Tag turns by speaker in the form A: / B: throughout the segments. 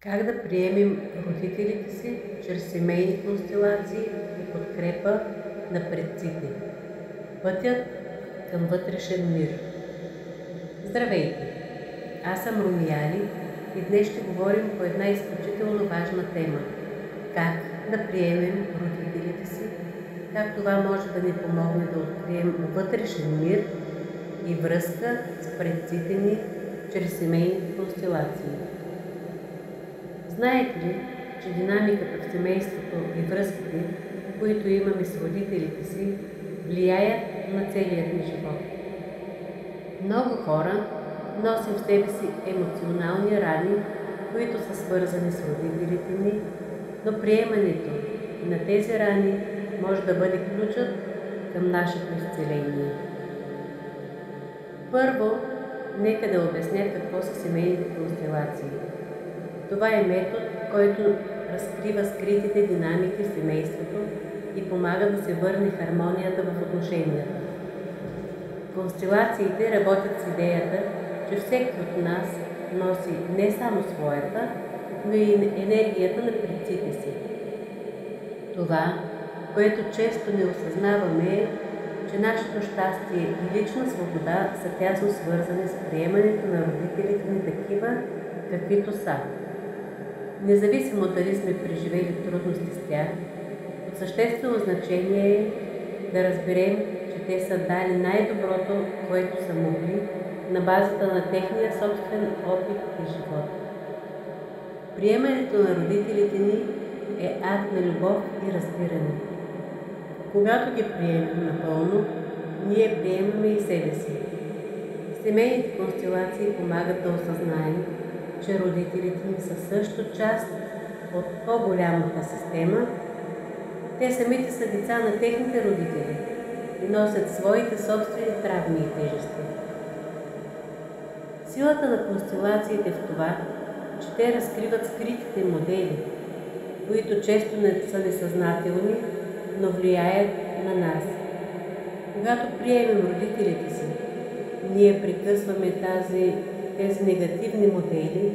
A: Как да приемем родителите си чрез семейни констелации и подкрепа на предците? Пътят към вътрешен мир. Здравейте! Аз съм Румияли и днес ще говорим по една изключително важна тема. Как да приемем родителите си, как това може да ни помогне да открием вътрешен мир и връзка с предците ни чрез семейните констелации. Знаете ли, че динамиката в семейството и връзките, които имаме с родителите си, влияят на целият ни живот? Много хора носим в себе си емоционални рани, които са свързани с родителите ни, но приемането на тези рани може да бъде ключът към нашето изцеление. Първо, нека да обясня какво са семейните констелации. Това е метод, който разкрива скритите динамики в семейството и помага да се върне хармонията в отношенията. Констелациите работят с идеята, че всеки от нас носи не само своята, но и енергията на предците си. Това, което често не осъзнаваме, е, че нашето щастие и лична свобода са тясно свързани с приемането на родителите ни такива, каквито са. Независимо дали сме преживели трудности с тях, от съществено значение е да разберем, че те са дали най-доброто, което са могли, на базата на техния собствен опит и живот. Приемането на родителите ни е акт на любов и разбиране. Когато ги приемем напълно, ние приемаме и себе си. Семейните констелации помагат да осъзнаем, че родителите ни са също част от по-голямата система. Те самите са деца на техните родители и носят своите собствени травми и тежести. Силата на констелациите е в това, че те разкриват скритите модели, които често не са несъзнателни, но влияят на нас. Когато приемем родителите си, ние прекъсваме тези негативни модели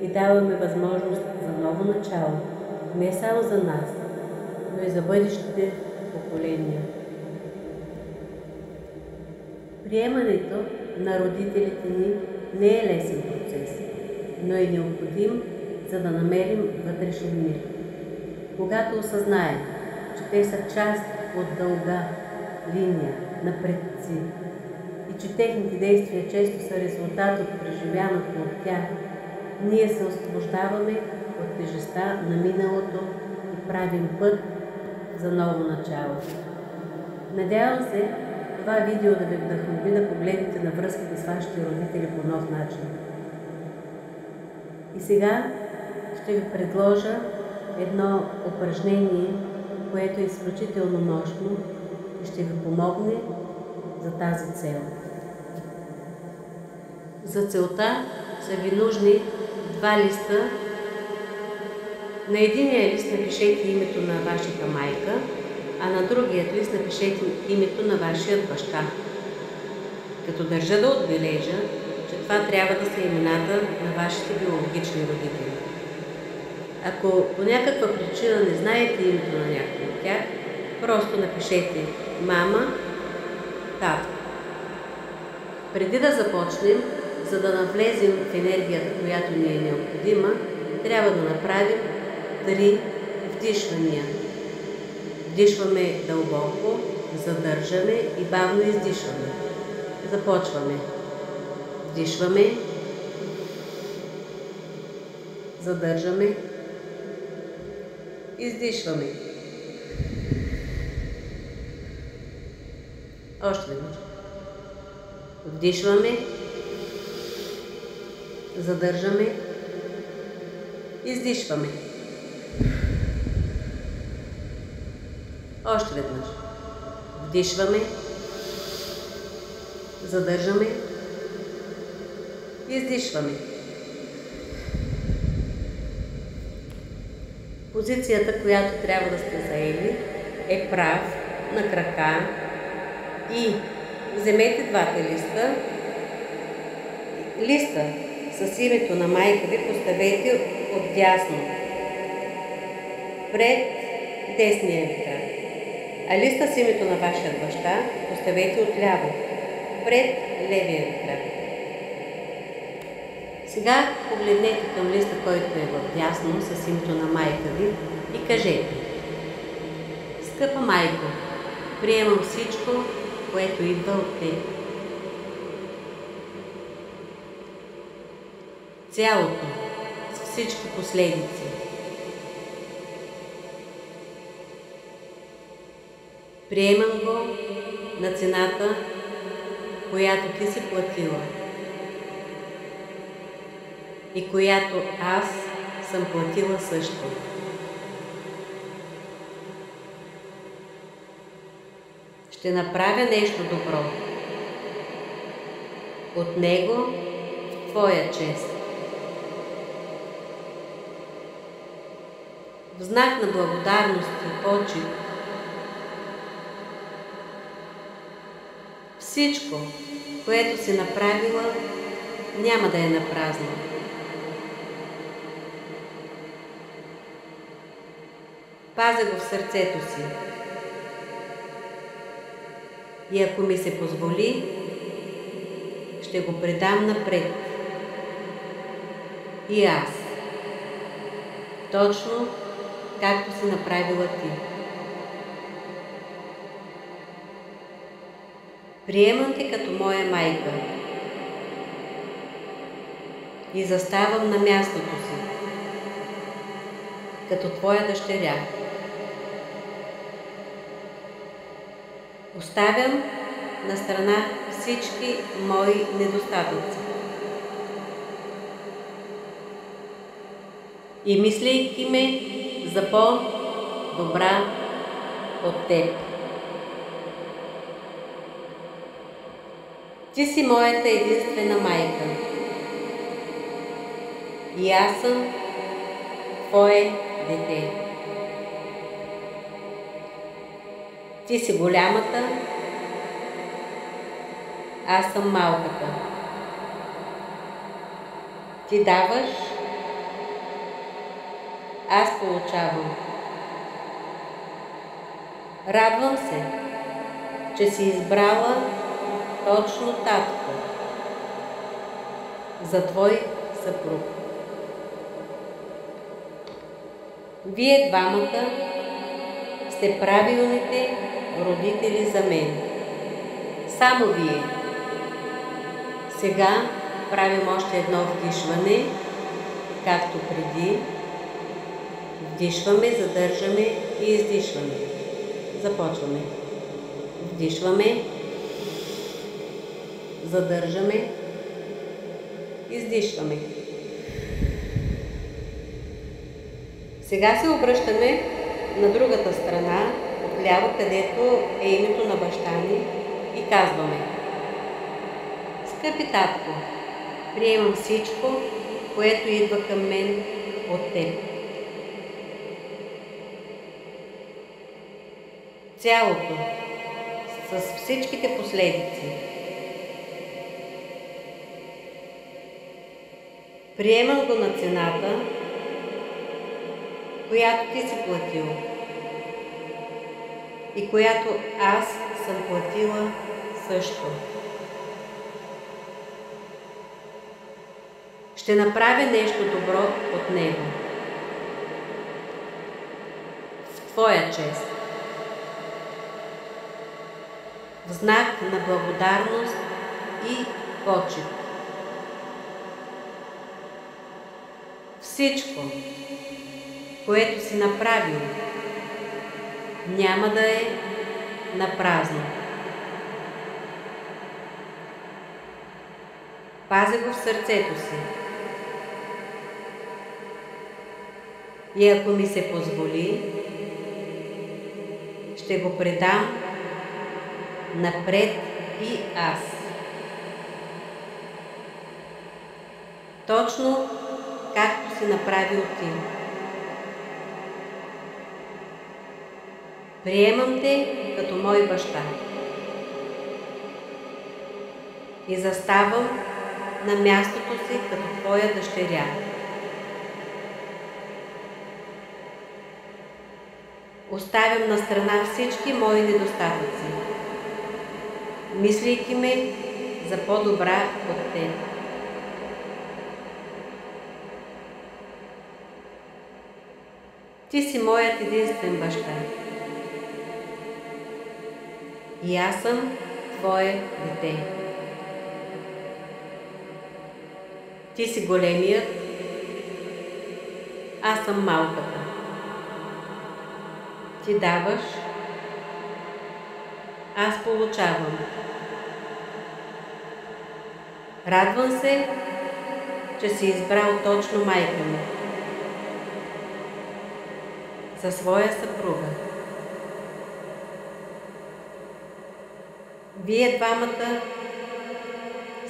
A: и даваме възможност за ново начало, не само за нас, но и за бъдещите поколения. Приемането на родителите ни не е лесен процес, но е необходим, за да намерим вътрешен мир. Когато осъзнаем, че те са част от дълга линия на предци и че техните действия често са резултат от преживяното от тях, ние се освобождаваме от тежестта на миналото и правим път за ново начало. Надявам се това видео да ви вдъхнови да погледнете на връзките с вашите родители по нов начин. И сега ще ви предложа едно упражнение, което е изключително мощно и ще ви помогне за тази цел. За целта са ви нужни 2 листа. На единия лист напишете името на вашата майка, а на другият лист напишете името на вашия баща. Като държа да отбележа, че това трябва да са имената на вашите биологични родители. Ако по някаква причина не знаете името на някой от тях, просто напишете мама, тато. Преди да започнем, за да навлезем в енергията, която ни е необходима, трябва да направим 3 вдишвания. Вдишваме дълбоко, задържаме и бавно издишваме. Започваме. Вдишваме, задържаме, издишваме. Още веднъж. Вдишваме, задържаме, издишваме. Още веднъж. Вдишваме, задържаме, издишваме. Позицията, която трябва да сте заели, е прав на крака и вземете 2 листа. Листа с с името на майка ви поставете отдясно, пред десния ви крак, а листа с името на вашия баща поставете отляво, пред левия ви крак. Сега погледнете към листа, който е вдясно с името на майка ви и кажете: скъпа майко, приемам всичко, което идва от теб. Цялото, с всички последици. Приемам го на цената, която ти си платила и която аз съм платила също. Ще направя нещо добро от него в твоя чест. В знак на благодарност и почит всичко, което си направила, няма да е напразно. Пазя го в сърцето си. И ако ми се позволи, ще го предам напред. И аз. Точно както си направила ти. Приемам те като моя майка и заставам на мястото си, като твоя дъщеря. Оставям на страна всички мои недостатъци и мислейки ме за по-добра от теб. Ти си моята единствена майка и аз съм твое дете. Ти си голямата, аз съм малката. Ти даваш, аз получавам. Радвам се, че си избрала точно татко за твой съпруг. Вие двамата сте правилните родители за мен. Само вие. Сега правим още едно вдишване, както преди. Вдишваме, задържаме и издишваме. Започваме. Вдишваме, задържаме, издишваме. Сега се обръщаме на другата страна, отляво, където е името на баща ни, и казваме: скъпи татко, приемам всичко, което идва към мен от теб. Цялото, с всичките последици. Приемам го на цената, която ти си платил и която аз съм платила също. Ще направя нещо добро от него. В твоя чест. В знак на благодарност и почит. Всичко, което си направил, няма да е напразно. Пазя го в сърцето си. И ако ми се позволи, ще го предам напред и аз. Точно както си направил ти. Приемам те като мой баща и заставам на мястото си като твой своя дъщеря. Оставям на страна всички мои недостатъци, мислейки ме за по-добра от теб. Ти си моят единствен баща и аз съм твое дете. Ти си големият, аз съм малката. Ти даваш, аз получавам. Радвам се, че си избрал точно майка ми за своя съпруга. Вие двамата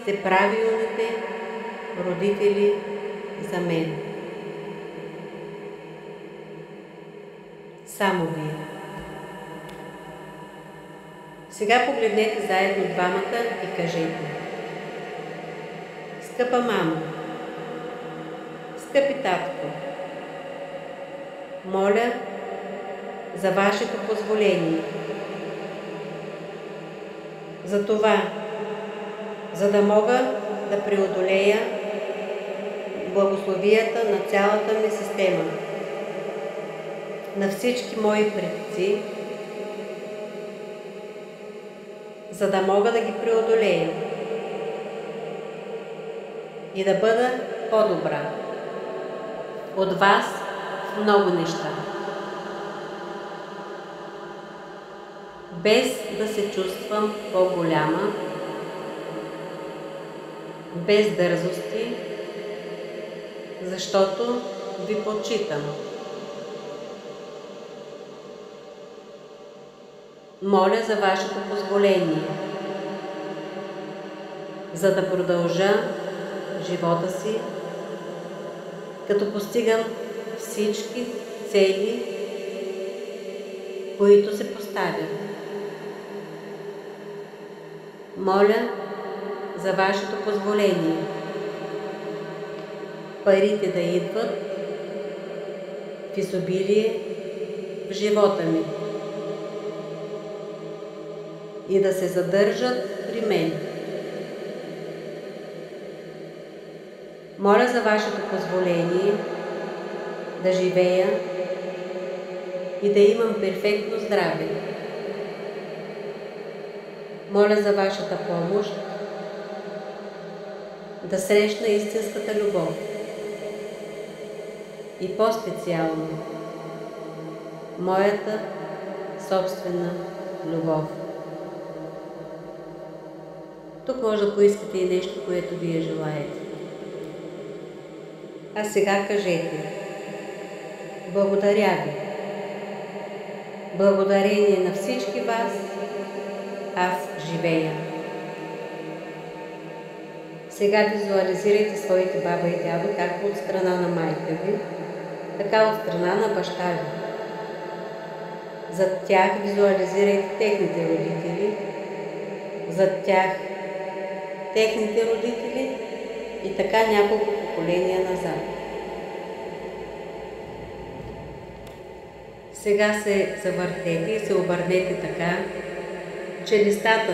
A: сте правилните родители за мен. Само вие. Сега погледнете заедно двамата и кажете: скъпа мамо, скъпи татко, моля за вашето позволение. За това, за да мога да преодолея благословията на цялата ми система, на всички мои предци, за да мога да ги преодолея и да бъда по-добра от вас в много неща, без да се чувствам по-голяма, без дързости, защото ви почитам. Моля за вашето позволение, за да продължа живота си, като постигам всички цели, които се поставят. Моля за вашето позволение парите да идват в изобилие в живота ми и да се задържат при мен. Моля за вашето позволение да живея и да имам перфектно здраве. Моля за вашата помощ да срещна истинската любов и по-специално моята собствена любов. Тук може да поискате и нещо, което вие желаете. А сега кажете: благодаря ви. Благодарение на всички вас аз живея. Сега визуализирайте своите баба и дядо както от страна на майка ви, така от страна на баща ви. Зад тях визуализирайте техните родители, зад тях техните родители и така няколко поколения назад. Сега се завъртете и се обърнете така, че листата,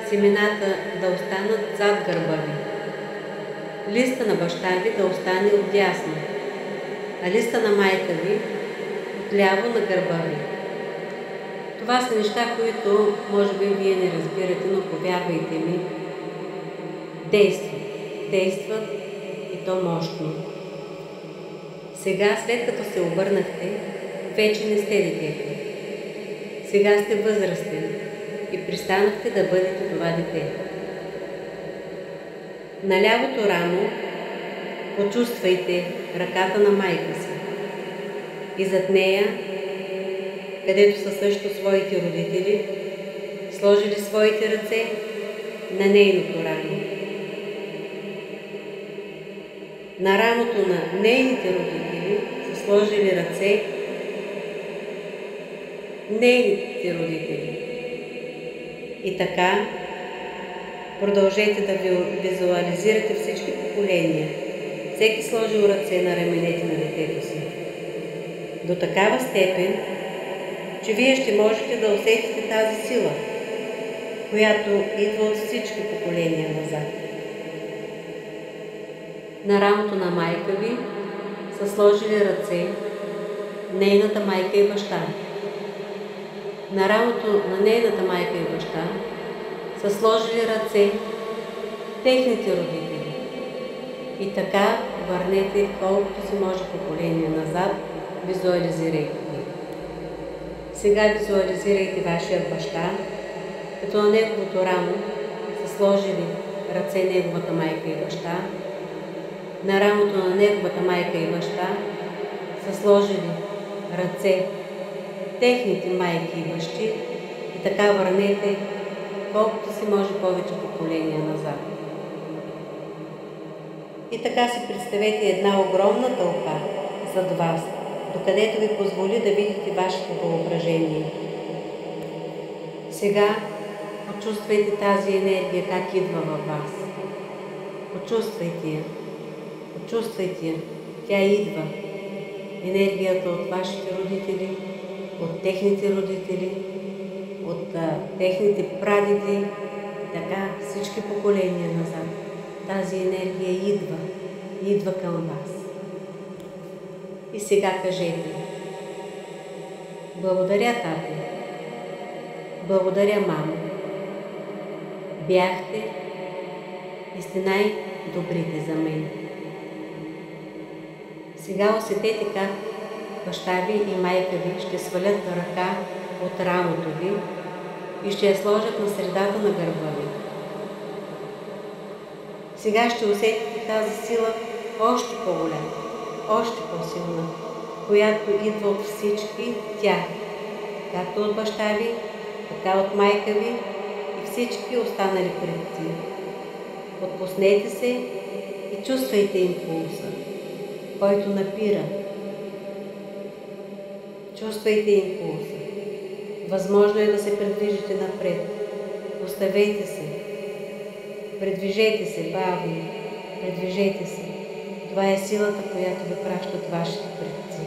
A: семената да останат зад гърба ви. Листа на баща ви да остане отдясно, а листа на майка ви отляво на гърба ви. Това са неща, които може би вие не разбирате, но повярвайте ми, действат и то мощно. Сега, след като се обърнахте, вече не сте детето. Сега сте възрастен и престанахте да бъдете това дете. На лявото рамо почувствайте ръката на майка си и зад нея, където са също своите родители, сложили своите ръце на нейното рамо. На рамото на нейните родители са сложили ръце нейните родители. И така продължете да визуализирате всички поколения всеки сложил ръце на раменете на детето си. До такава степен, че вие ще можете да усетите тази сила, която идва от всички поколения назад. На рамото на майка ви са сложили ръце нейната майка и баща. На рамото на нейната майка и баща са сложили ръце техните родители. И така върнете колкото се може поколение назад, визуализирайки ги. Сега визуализирайте вашият баща, като на неговото рамо са сложили ръце неговата майка и баща. На рамото на неговата майка и баща са сложили ръце техните майки и бащи и така върнете колкото се може повече поколения назад. И така си представете една огромна тълпа зад вас, докъдето ви позволи да видите вашето въображение. Сега почувствайте тази енергия как идва във вас. Почувствайте я. Почувствайте я. Тя идва. Енергията от вашите родители, от техните родители, от техните прадеди, така всички поколения назад. Тази енергия идва към вас. И сега кажете: благодаря, тате, благодаря, мамо. Бяхте и сте най-добрите за мен. Сега усетете как баща ви и майка ви ще свалят ръка от рамото ви и ще я сложат на средата на гърба ви. Сега ще усетите тази сила още по-голяма, още по-силна, която идва от всички тях, както от баща ви, така от майка ви и всички останали предци. Отпуснете се и чувствайте импулса, който напира. Чувствайте импулса. Възможно е да се придвижите напред. Оставете се. Предвижете се бавно. Предвижете се. Това е силата, която ви пращат вашите предци.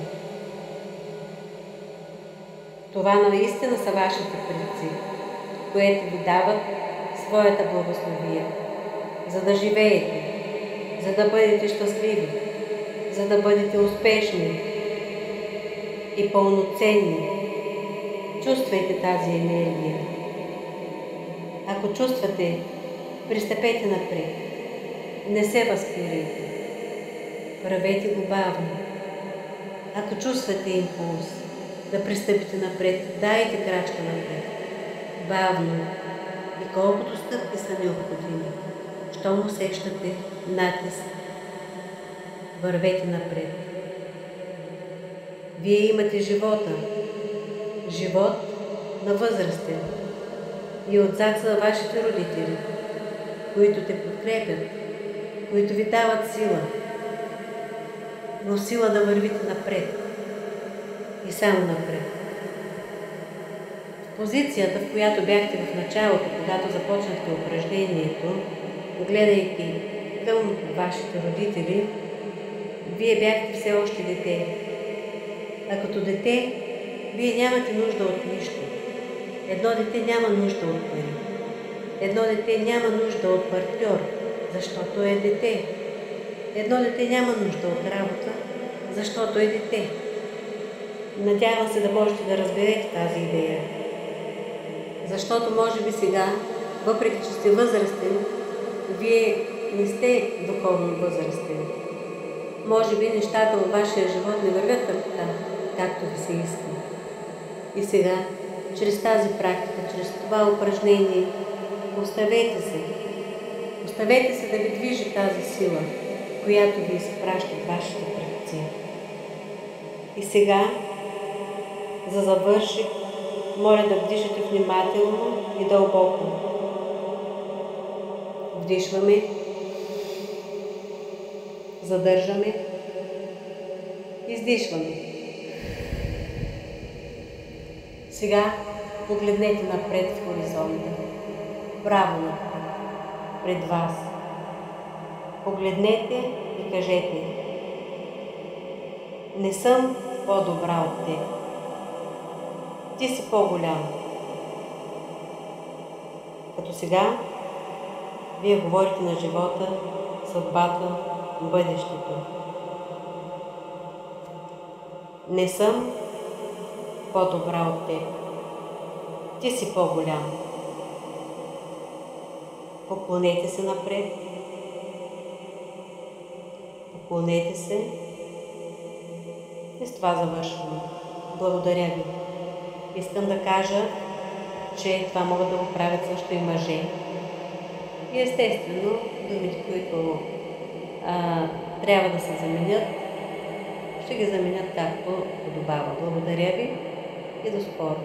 A: Това наистина са вашите предци, което ви дават своята благословия, за да живеете, за да бъдете щастливи, за да бъдете успешни и пълноценни. Чувствайте тази енергия. Ако чувствате, пристъпете напред. Не се възпирайте. Правете го бавно. Ако чувствате импулс да пристъпите напред, дайте крачка напред. Бавно и колкото стъпки са необходими. Щом усещате натиск, вървете напред. Вие имате живота. Живот на възрастен. И отзад са вашите родители, които те подкрепят, които ви дават сила. Но сила да вървите напред. И само напред. В позицията, в която бяхте в началото, когато започнахте упражнението, гледайки към вашите родители, вие бяхте все още дете. А като дете, вие нямате нужда от нищо. Едно дете няма нужда от пари. Едно дете няма нужда от партньор, защото е дете. Едно дете няма нужда от работа, защото е дете. Надявам се да можете да разберете тази идея. Защото може би сега, въпреки че сте възрастен, вие не сте духовно възрастен. Може би нещата във вашия живот не вървят така, както ви се иска. И сега, чрез тази практика, чрез това упражнение, оставете се. Оставете се да ви движи тази сила, която ви изпращат вашите предци. И сега, за завършик, моля да вдишате внимателно и дълбоко. Вдишваме, задържаме, издишваме. Сега погледнете напред в хоризонта, право напред, пред вас. Погледнете и кажете: не съм по-добра от теб. Ти си по-голям. Като сега вие говорите на живота, съдбата, бъдещето. Не съм по-добра от теб. Ти си по-голям. Поклонете се напред. Поклонете се. И с това завършвам. Благодаря ви. Искам да кажа, че това могат да го правят също и мъже. И естествено, думите, които трябва да се заменят, ще ги заменят както подобава. Благодаря ви и до скоро!